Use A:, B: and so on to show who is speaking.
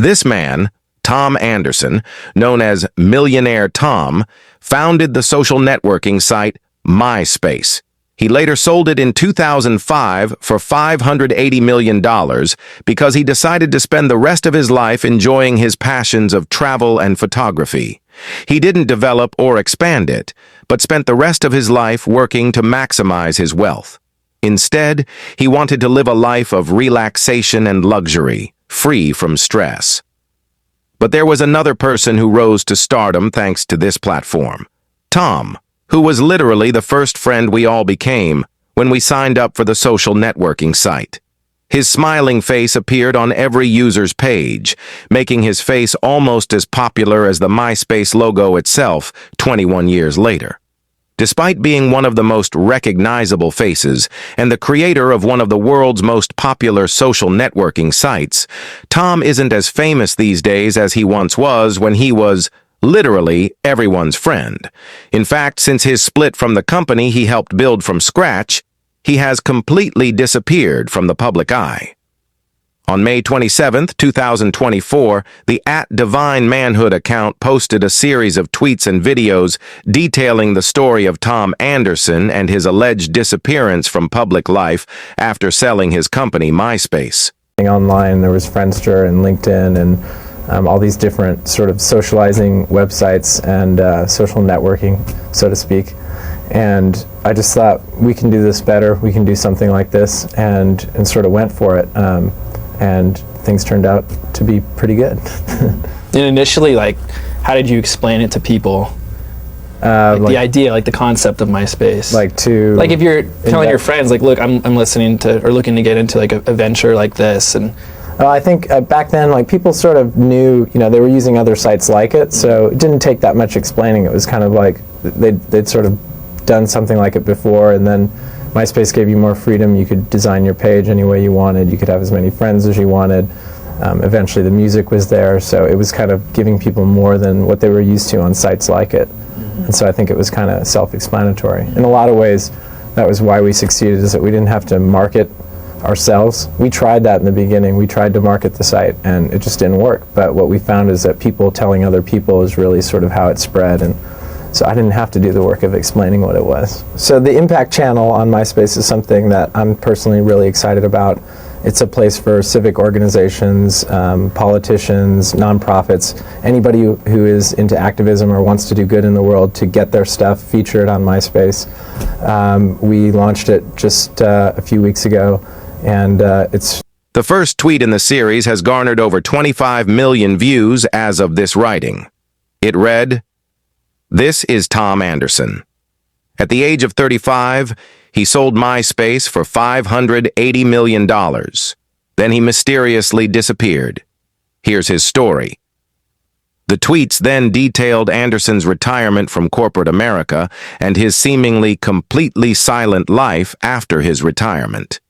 A: This man, Tom Anderson, known as Millionaire Tom, founded the social networking site MySpace. He later sold it in 2005 for $580 million because he decided to spend the rest of his life enjoying his passions of travel and photography. He didn't develop or expand it, but spent the rest of his life working to maximize his wealth. Instead, he wanted to live a life of relaxation and luxury, free from stress. But there was another person who rose to stardom thanks to this platform. Tom, who was literally the first friend we all became when we signed up for the social networking site. His smiling face appeared on every user's page, making his face almost as popular as the MySpace logo itself 21 years later. Despite being one of the most recognizable faces and the creator of one of the world's most popular social networking sites, Tom isn't as famous these days as he once was when he was literally everyone's friend. In fact, since his split from the company he helped build from scratch, he has completely disappeared from the public eye. On May 27, 2024, the @DivineManhood account posted a series of tweets and videos detailing the story of Tom Anderson and his alleged disappearance from public life after selling his company MySpace.
B: Online, there was Friendster and LinkedIn and all these different sort of socializing websites and social networking, so to speak. And I just thought, we can do this better, we can do something like this, and sort of went for it. And things turned out to be pretty good.
C: And initially, how did you explain it to people? The idea, the concept of MySpace.
B: If
C: you're telling your friends, look, I'm listening to, or looking to get into a venture like this, and
B: I think back then, people sort of knew, they were using other sites like it, so it didn't take that much explaining. It was kind of like they'd sort of done something like it before, and then MySpace gave you more freedom. You could design your page any way you wanted. You could have as many friends as you wanted. Eventually the music was there, so it was kind of giving people more than what they were used to on sites like it. And so I think it was kind of self-explanatory. In a lot of ways, that was why we succeeded, is that we didn't have to market ourselves. We tried that in the beginning. We tried to market the site, and it just didn't work. But what we found is that people telling other people is really sort of how it spread, and so I didn't have to do the work of explaining what it was. So the Impact channel on MySpace is something that I'm personally really excited about. It's a place for civic organizations, politicians, nonprofits, anybody who is into activism or wants to do good in the world to get their stuff featured on MySpace. We launched it just a few weeks ago, and it's...
A: The first tweet in the series has garnered over 25 million views as of this writing. It read, "This is Tom Anderson. At the age of 35, he sold MySpace for $580 million. Then he mysteriously disappeared. Here's his story." The tweets then detailed Anderson's retirement from corporate America and his seemingly completely silent life after his retirement.